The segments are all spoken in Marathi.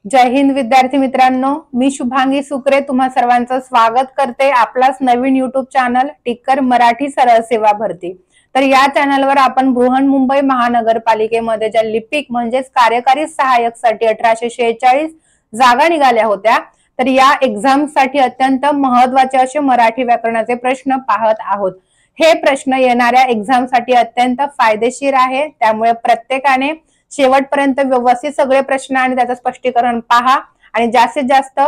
जय हिंद विद्यार्थी मित्रांनो, मी शुभांगी सुकरे तुम्हा सर्वांचं स्वागत करते आपलाच नवीन युट्यूब चॅनल टिकर मराठी सरळ सेवा भरती। तर या चॅनलवर आपण बृहन्मुंबई महानगरपालिकेमध्ये ज्या लिपिक म्हणजेच कार्यकारी सहाय्यक साठी 1846 जागा निघाल्या होत्या, तर या एक्झाम साठी अत्यंत महत्त्वाचे असे मराठी व्याकरणाचे प्रश्न पाहत आहोत। हे प्रश्न येणाऱ्या एक्झाम साठी अत्यंत फायदेशीर आहे, त्यामुळे प्रत्येकाने शेवटपर्यंत व्यवस्थित सगळे प्रश्न आणि त्याचं स्पष्टीकरण पहा आणि जास्तीत जास्त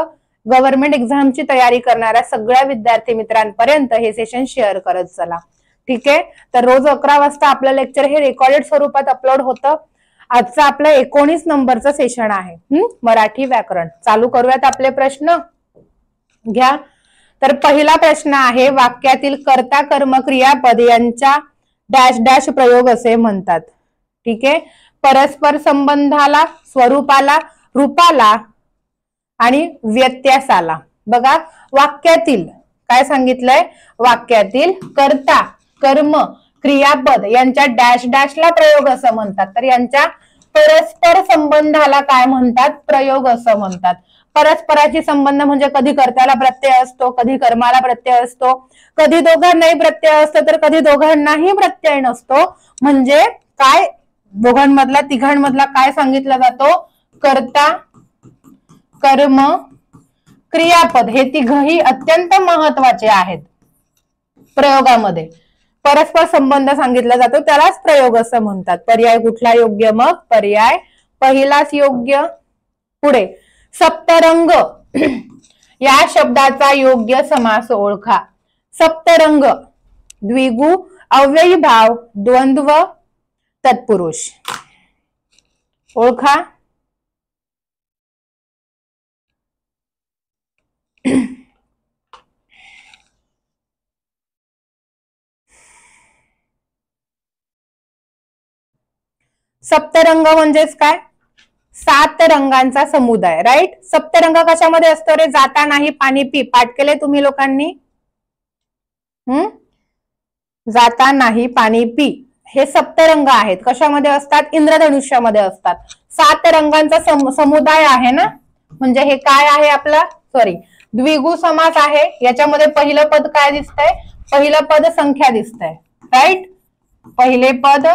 गव्हर्नमेंट एक्झामची तयारी करणाऱ्या सगळ्या विद्यार्थी मित्रांपर्यंत हे सेशन शेअर करत चला। ठीक आहे, तर रोज 11 वाजता आपलं लेक्चर हे रेकॉर्डेड स्वरूपात अपलोड होतं। आजचं आपलं 19 नंबरचं सेशन आहे मराठी व्याकरण। चालू करूयात आपले प्रश्न घ्या। तर पहिला प्रश्न आहे, वाक्यातील कर्ता कर्म क्रियापद यांच्या डॅश डॅश प्रयोग असे म्हणतात। ठीक आहे, परस्पर संबंधाला, स्वरूपाला, रूपाला आणि व्यत्यासाला। बघा वाक्यातील काय सांगितलंय, वाक्यातील कर्ता कर्म क्रियापद यांच्या डॅश डॅशला प्रयोग असं म्हणतात। तर यांच्या परस्पर संबंधाला काय म्हणतात, प्रयोग असं म्हणतात। परस्पराची संबंध म्हणजे कधी कर्त्याला प्रत्यय असतो, कधी कर्माला प्रत्यय असतो, कधी दोघांनाही प्रत्यय असतो, तर कधी दोघांनाही प्रत्यय नसतो। म्हणजे काय दोघांमधला तिघांमधला काय सांगितला जातो, कर्ता कर्म क्रियापद हे तिघही अत्यंत महत्वाचे आहेत। प्रयोगामध्ये परस्पर संबंध सांगितला जातो, त्यालाच प्रयोग असं म्हणतात। पर्याय कुठला योग्य, मग पर्याय पहिलाच योग्य। पुढे सप्तरंग या शब्दाचा योग्य समास ओळखा। सप्तरंग द्विगु, अव्ययी भाव, द्वंद्व, तत्पुरुष ओळखा। सप्तरंग म्हणजेच काय, 7 रंगांचा समुदाय। राईट, सप्तरंग कशामध्ये असतो रे, जाता नाही पाणी पी, पाठ केले तुम्ही लोकांनी। जाता नाही पाणी पी हे सप्तरंग आहेत। कशामध्ये असतात, इंद्रधनुष्यामध्ये असतात। 7 रंगांचा समुदाय आहे ना, म्हणजे हे काय आहे आपला, सॉरी द्विगु समास आहे। याच्यामध्ये पहिलं पद काय दिसतंय, पहिलं पद संख्या दिसतंय। राईट, पहिले पद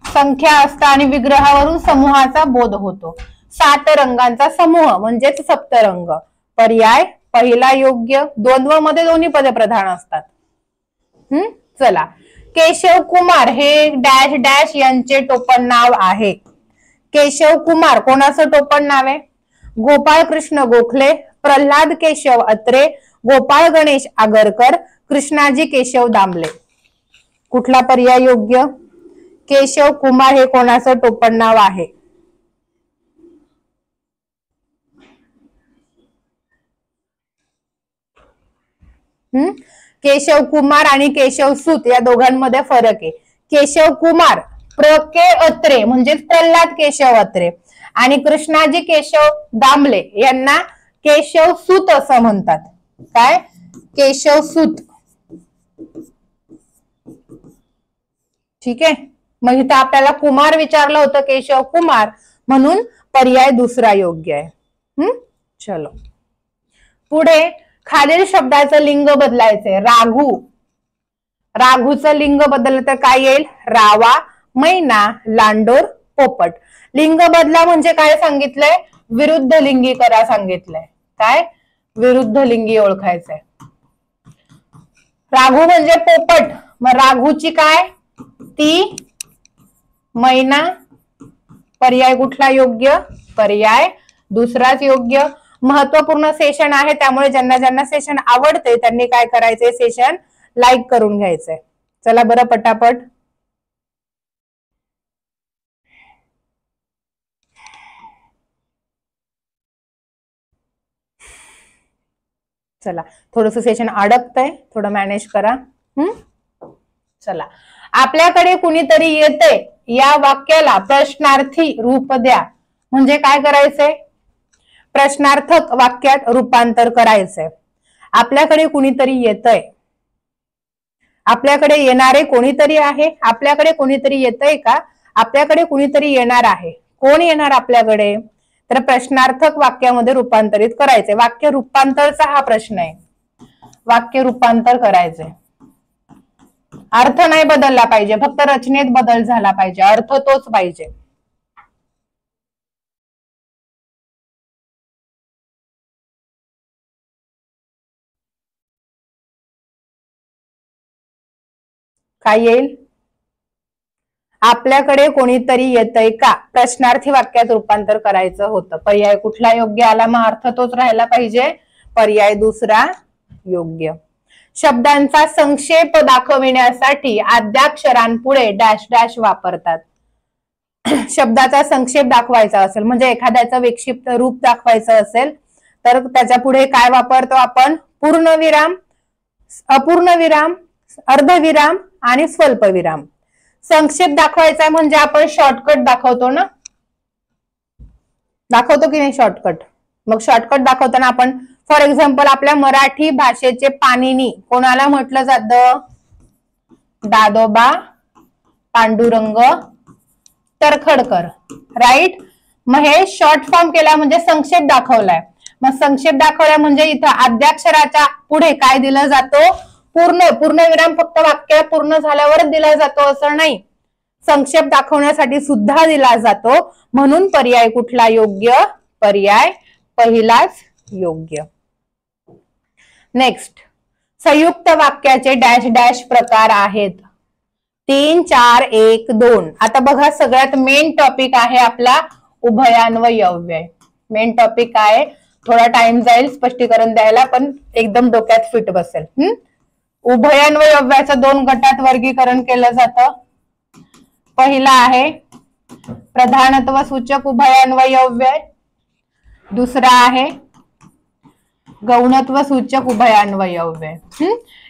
संख्या असतं आणि विग्रहावरून समूहाचा बोध होतो। 7 रंगांचा समूह म्हणजेच सप्तरंग। पर्याय पहिला योग्य। द्वंद्व मध्ये दोन्ही पदे प्रधान असतात। चला, केशव कुमार हे डॅश डॅश यांचे टोपण नाव आहे। केशव कुमार कोणाचं टोपण नाव आहे, गोपाळ कृष्ण गोखले, प्रल्हाद केशव अत्रे, गोपाळ गणेश आगरकर, कृष्णाजी केशव दामले। कुठला पर्याय योग्य, केशव कुमार हे कोणाचं टोपण नाव आहे। केशव कुमार आणि केशव सूत या दोघांमध्ये फरक आहे। केशव कुमार प्र के अत्रे म्हणजे प्रल्हाद केशव अत्रे आणि कृष्णाजी केशव दामले यांना केशव सूत असं म्हणतात। काय, केशव सूत। ठीक आहे, मग इथं आपल्याला कुमार विचारलं होतं, केशव कुमार, म्हणून पर्याय दुसरा योग्य आहे। चलो पुढे, खालील शब्दाचं लिंग बदलायचंय। राघू, राघूचं लिंग बदललं तर काय येईल, रावा, मैना, लांडोर, पोपट। लिंग बदला म्हणजे काय सांगितलंय, विरुद्ध लिंगी करा सांगितलंय। काय, विरुद्ध लिंगी ओळखायचंय। राघू म्हणजे पोपट, मग राघूची काय ती, मैना। पर्याय कुठला योग्य, पर्याय दुसराच योग्य। महत्वपूर्ण सेशन आहे, त्यामुळे ज्यांना ज्यांना सेशन आवडते त्यांनी काय करायचंय, सेशन लाईक करून घ्यायचंय। चला बरं पटापट। चला, थोडस सेशन अडकतंय, थोडं मॅनेज करा। चला, आपल्याकडे कुणीतरी येते या वाक्याला प्रश्नार्थी रूप द्या। म्हणजे काय करायचंय, प्रश्नार्थक वाक्यात रूपांतर करायचंय। आपल्याकडे कुणीतरी येतंय, आपल्याकडे येणारे कोणीतरी आहे, आपल्याकडे कोणीतरी येतंय का, आपल्याकडे कुणीतरी येणार आहे। कोण येणार आपल्याकडे, तर प्रश्नार्थक वाक्यामध्ये रूपांतरित करायचे. वाक्य रूपांतरचा हा प्रश्न आहे. वाक्य रूपांतर करायचे. अर्थ नाही बदलला पाहिजे, फक्त रचनेत बदल झाला पाहिजे, अर्थ तोच पाहिजे. काय येईल? आपल्याकडे कोणीतरी येतंय का? प्रश्नार्थी वाक्यात रूपांतर करायचं होतं. पर्याय कुठला योग्य आला? मग अर्थ तोच राहायला पाहिजे. पर्याय दुसरा योग्य. शब्दांचा संक्षेप दाखविण्यासाठी आद्याक्षरांपुढे डॅश डॅश वापरतात. शब्दाचा संक्षेप दाखवायचा असेल म्हणजे एखाद्याचं विक्षिप्त रूप दाखवायचं असेल तर त्याच्या पुढे काय वापरतो आपण? पूर्णविराम, अपूर्णविराम, अर्धविराम आणि स्वल्पविराम. संक्षेप दाखवायचा म्हणजे आपण शॉर्टकट दाखवतो ना, दाखवतो की नाही शॉर्टकट? मग शॉर्टकट दाखवताना आपण फॉर एक्झाम्पल आपल्या मराठी भाषेचे पाणिनी कोणाला म्हटलं जातं? दादोबा पांडुरंग तर्खडकर, राईट. मग हे शॉर्ट फॉर्म केला म्हणजे संक्षेप दाखवलाय. मग संक्षेप दाखवला म्हणजे इथं आद्याक्षराच्या पुढे काय दिलं जातो? पूर्णविराम फक्त वाक्य पूर्ण झाल्यावरच दिला जातो असं नाही, संक्षेप दाखवण्यासाठी सुद्धा दिला जातो. म्हणून पर्याय कुठला योग्य? पर्याय पहिलाच योग्य. नेक्स्ट, संयुक्त वाक्याचे डॅश डॅश प्रकार आहेत. 3, 4, 1, 2. आता बघा सगळ्यात मेन टॉपिक आहे आपला उभयान्वयव्यय. मेन टॉपिक आहे. थोडा टाइम जाईल स्पष्टीकरण द्यायला पण एकदम डोक्यात फिट बसेल. उभयान्वयव्याचं 2 गटात वर्गीकरण केलं जातं. पहिला आहे प्रधानत्व सूचक उभयान्वयव्यय, दुसरा आहे गौणत्व सूचक उभयान्वयव्यय.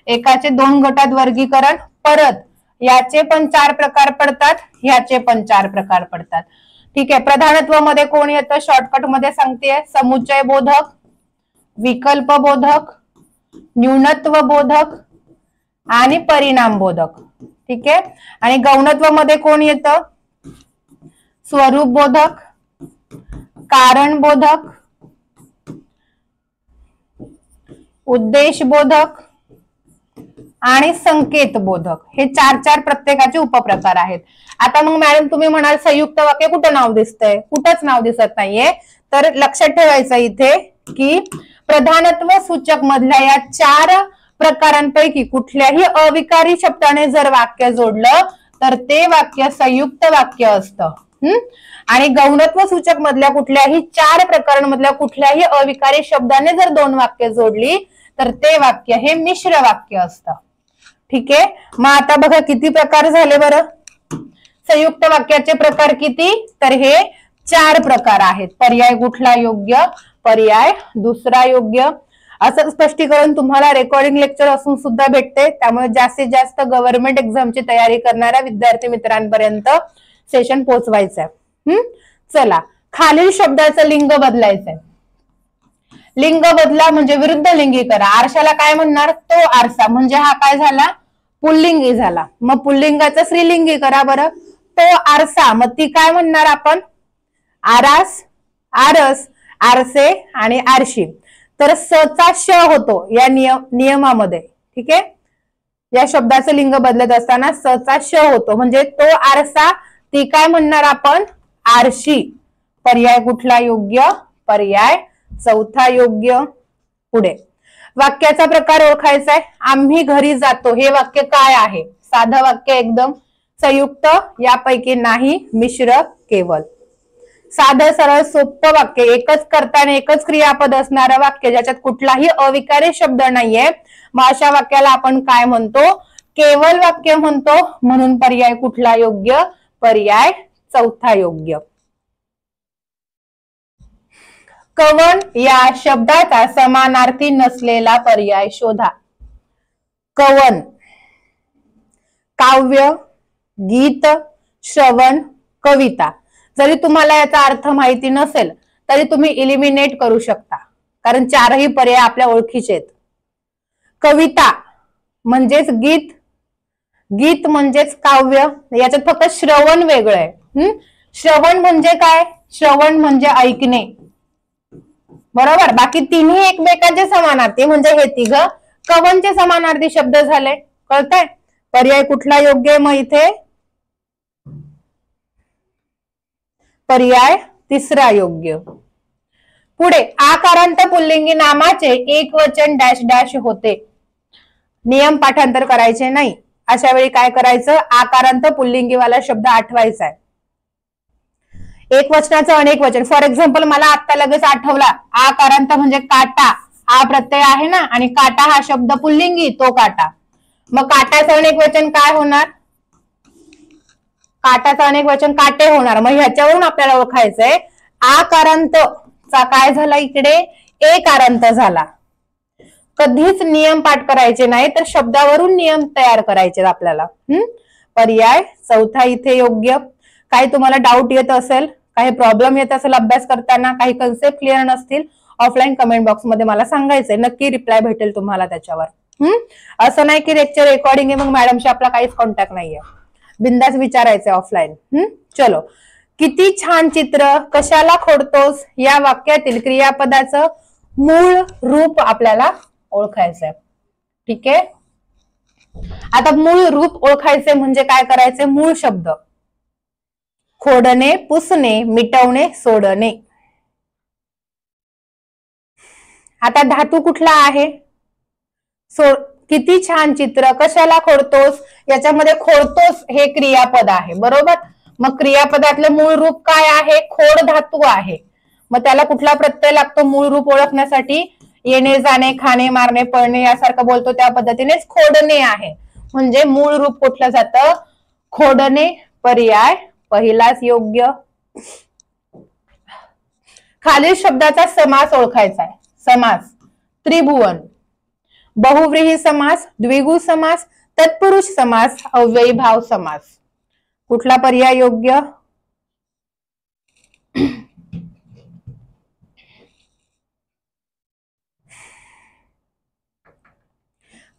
एकाचे 2 गटात वर्गीकरण. परत याचे पण 4 प्रकार पडतात, याचे पण 4 प्रकार पडतात. ठीक आहे. प्रधानत्व मध्ये कोण येतं? शॉर्टकट मध्ये सांगते. समुच्चय बोधक, विकल्प बोधक, न्यूनत्व बोधक आणि परिणाम बोधक. ठीक आहे. आणि गौणत्व मध्ये कोण येतं? स्वरूप बोधक, कारण बोधक, उद्देश बोधक आणि संकेत बोधक. हे 4 प्रत्येकाचे उपप्रकार आहेत. आता मग मॅडम तुम्ही म्हणाल संयुक्त वाक्य कुठं नाव दिसतंय? कुठंच नाव दिसत नाहीये. तर लक्षात ठेवायचं इथे की प्रधानत्व सूचक मधल्या या 4 प्रकारांपैकी कुठल्याही अविकारी शब्दाने जर वाक्य जोडलं तर ते वाक्य संयुक्त वाक्य असतं. आणि गौणत्व सूचक मधल्या कुठल्याही 4 प्रकारांमधल्या कुठल्याही अविकारी शब्दाने जर 2 वाक्य जोडली तर ते वाक्य हे मिश्र वाक्य असतं. ठीक आहे. मग आता बघा किती प्रकार झाले बरं? संयुक्त वाक्याचे प्रकार किती? तर हे 4 प्रकार आहेत. पर्याय कुठला योग्य? पर्याय दुसरा योग्य. असं स्पष्टीकरण तुम्हाला रेकॉर्डिंग लेक्चर असून सुद्धा भेटते. त्यामुळे जास्तीत जास्त गव्हर्नमेंट एक्झामची तयारी करणाऱ्या विद्यार्थी मित्रांपर्यंत सेशन पोहोचवायचंय. चला, खालील शब्दाचं लिंग बदलायचंय. लिंग बदला म्हणजे विरुद्ध लिंगी करा. आरशाला काय म्हणणार? तो आरसा. म्हणजे हा काय झाला? पुल्लिंगी झाला. मग पुल्लिंगाचं स्त्रीलिंगी करा बरं. तो आरसा. मग ती काय म्हणणार आपण? आरास, आरस, आरसे आणि आरशी. तर सचा श होतो या नियमामध्ये. ठीक आहे. या शब्दाचं लिंग बदलत असताना सचा श होतो म्हणजे तो आरसा. ती काय म्हणणार आपण? आरशी. पर्याय कुठला योग्य? पर्याय चौथा योग्य. पुढे वाक्याचा प्रकार ओळखायचा आहे. आम्ही घरी जातो हे वाक्य काय आहे? साधं वाक्य एकदम. संयुक्त यापैकी नाही, मिश्र केवल. साधं सरळ सोपं वाक्य. एकच कर्ता आणि एकच क्रियापद असणारं वाक्य ज्याच्यात कुठलाही अविकारी शब्द नाहीये. मग अशा वाक्याला आपण काय म्हणतो? केवल वाक्य म्हणतो. म्हणून पर्याय कुठला योग्य? पर्याय चौथा योग्य. कवन या शब्दाचा समानार्थी नसलेला पर्याय शोधा. कवन काव्य, गीत, श्रवण, कविता. जरी तुम्हाला याचा अर्थ माहिती नसेल तरी तुम्ही इलिमिनेट करू शकता कारण 4ही पर्याय आपल्या ओळखीचे आहेत. कविता म्हणजेच गीत, गीत म्हणजेच काव्य. याच्यात फक्त श्रवण वेगळं आहे. श्रवण म्हणजे काय? श्रवण म्हणजे ऐकणे, बरोबर. बाकी तिन्ही एकमेकांचे समानार्थी म्हणजे हे तिघ कवनचे समानार्थी शब्द झाले. कळतंय? पर्याय कुठला योग्य मग इथे? पर्याय तिसरा योग्य. पुढे आकारांत पुल्लिंगी नामाचे एक वचन डॅश डॅश होते. नियम पाठांतर करायचे नाही. अशा वेळी काय करायचं? आकारांत पुल्लिंगीवाला शब्द आठवायचा आहे. एक वचनाचं अनेक वचन. फॉर एक्झाम्पल मला आता लगेच आठवला, आकारांत म्हणजे काटा, आ प्रत्यय आहे ना, आणि काटा हा शब्द पुल्लिंगी, तो काटा. मग काटाचं अनेक वचन काय होणार? काटाचं अनेक वचन काटे होणार. मग ह्याच्यावरून आपल्याला ओळखायचंय आकारांत चा काय झाला इकडे? एकारांत झाला. कधीच नियम पाठ करायचे नाही, तर शब्दावरून नियम तयार करायचे आपल्याला. पर्याय चौथा इथे योग्य. काही तुम्हाला डाऊट येत असेल, काही प्रॉब्लेम येत असेल अभ्यास करताना, काही कन्सेप्ट क्लिअर नसतील, ऑफलाईन कमेंट बॉक्स मध्ये मला सांगायचंय. नक्की रिप्लाय भेटेल तुम्हाला त्याच्यावर. असं नाही की लेक्चर रेकॉर्डिंग आहे मग मॅडमशी आपला काहीच कॉन्टॅक्ट नाहीये. बिंदास विचारायचंय ऑफलाईन. चलो. किती छान चित्र, कशाला खोडतोस या वाक्यातील क्रियापदाचं मूळ रूप आपल्याला ओळखायचंय. ठीक आहे. आता मूळ रूप ओळखायचे म्हणजे काय करायचे? मूळ शब्द खोडणे, पुसणे, मिटवणे, सोडणे. आता धातू कुठला आहे? किती छान चित्र, कशाला खोडतोस, याच्यामध्ये खोडतोस हे क्रियापद आहे, बरोबर. मग क्रियापदातलं मूळ रूप काय आहे? खोड धातू आहे. मग त्याला कुठला प्रत्यय लागतो मूळ रूप ओळखण्यासाठी? येणे, जाणे, खाणे, मारणे, पळणे यासारखं बोलतो त्या पद्धतीनेच खोडणे आहे. म्हणजे मूळ रूप कुठलं जातं? खोडणे. पर्याय पहिलाच योग्य. खालील शब्दाचा समास ओळखायचा आहे. समास त्रिभुवन, बहुव्रीही समास, द्विगु समास, तत्पुरुष समास, अव्ययीभाव समास. कुठला पर्याय योग्य?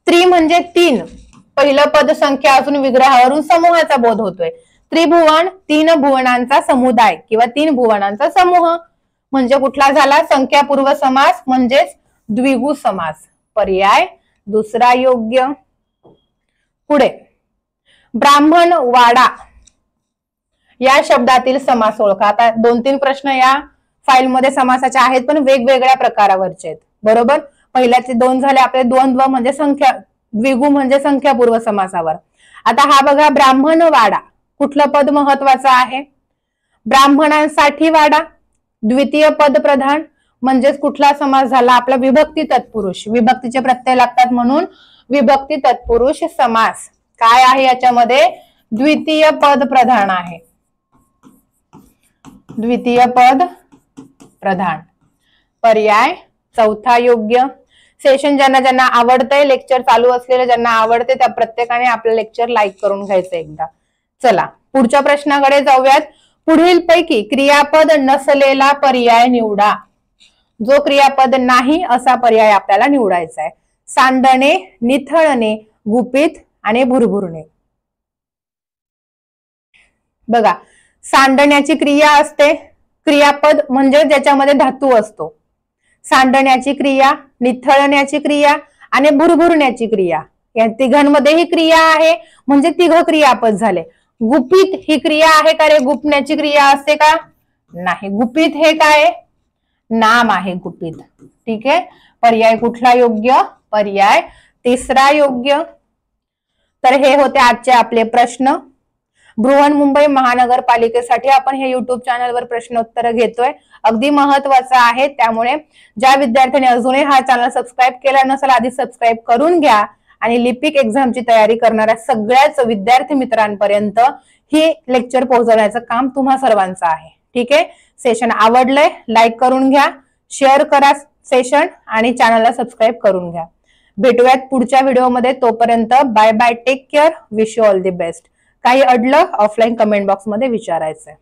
त्रि म्हणजे तीन. पहिलं पद संख्या असून विग्रहावरून समूहाचा बोध होतोय. त्रिभुवन तीन भुवनांचा समुदाय किंवा तीन भुवनांचा समूह. म्हणजे कुठला झाला? संख्यापूर्व समास म्हणजेच द्विगु समास. पर्याय दुसरा योग्य. पुढे ब्राह्मण वाडा या शब्दातील समास ओळखा. आता 2-3 प्रश्न या फाईल मध्ये समासाचे आहेत, पण वेगवेगळ्या प्रकारावरचे आहेत, बरोबर. पहिल्याचे 2 झाले आपले द्वंद्व म्हणजे संख्या, द्विगु म्हणजे संख्यापूर्व समासावर. आता हा बघा ब्राह्मण वाडा, कुठलं पद महत्वाचं आहे? ब्राह्मणांसाठी वाडा. द्वितीय पद प्रधान म्हणजेच कुठला समास झाला? आपला विभक्ती तत्पुरुष. विभक्तीचे प्रत्यय लागतात म्हणून विभक्ती तत्पुरुष समास. काय आहे याच्यामध्ये? द्वितीय पद प्रधान आहे. द्वितीय पद प्रधान. पर्याय चौथा योग्य. सेशन ज्यांना आवडतंय, लेक्चर चालू असलेले ज्यांना आवडते, त्या प्रत्येकाने आपलं लेक्चर लाईक करून घ्यायचं एकदा. चला पुढच्या प्रश्नाकडे जाऊयात. पुढील पैकी क्रियापद नसलेला पर्याय निवडा. जो क्रियापद नाही असा पर्याय आपल्याला निवडायचा आहे. सांडणे, निथळणे, गुपित आणि भुरभुरणे. बघा, सांडण्याची क्रिया असते, क्रियापद म्हणजे ज्याच्यामध्ये धातू असतो. सांडण्याची क्रिया, निथळण्याची क्रिया आणि भुरभुरण्याची क्रिया, या तिघांमध्ये ही क्रिया आहे म्हणजे तिघ क्रियापद झाले. गुपित ही क्रिया आहे का रे? गुपण्याची क्रिया असते का? नाही. गुपित हे काय? नाम आहे गुपित. ठीक आहे. पर्याय कुठला योग्य? पर्याय तिसरा योग्य. तर हे होते आजचे आपले प्रश्न. बृहन्मुंबई महानगरपालिकेसाठी आपण हे युट्यूब चॅनलवर प्रश्नोत्तर घेतोय. अगदी महत्वाचं आहे, त्यामुळे ज्या विद्यार्थ्यांनी अजूनही हा चॅनल सबस्क्राईब केला नसेल, आधी सबस्क्राईब करून घ्या. आणि लिपिक एक्झामची तयारी करणाऱ्या सगळ्याच विद्यार्थी मित्रांपर्यंत ही लेक्चर पोहोचवण्याचं काम तुम्हा सर्वांचं आहे. ठीक आहे. सेशन आवडलंय, लाईक करून घ्या, शेअर करा सेशन आणि चॅनलला सबस्क्राईब करून घ्या. भेटूयात पुढच्या व्हिडिओमध्ये. तोपर्यंत bye bye, take care, wish you all the best. काही अडलं ऑफलाईन कमेंट बॉक्स मध्ये विचारायचंय.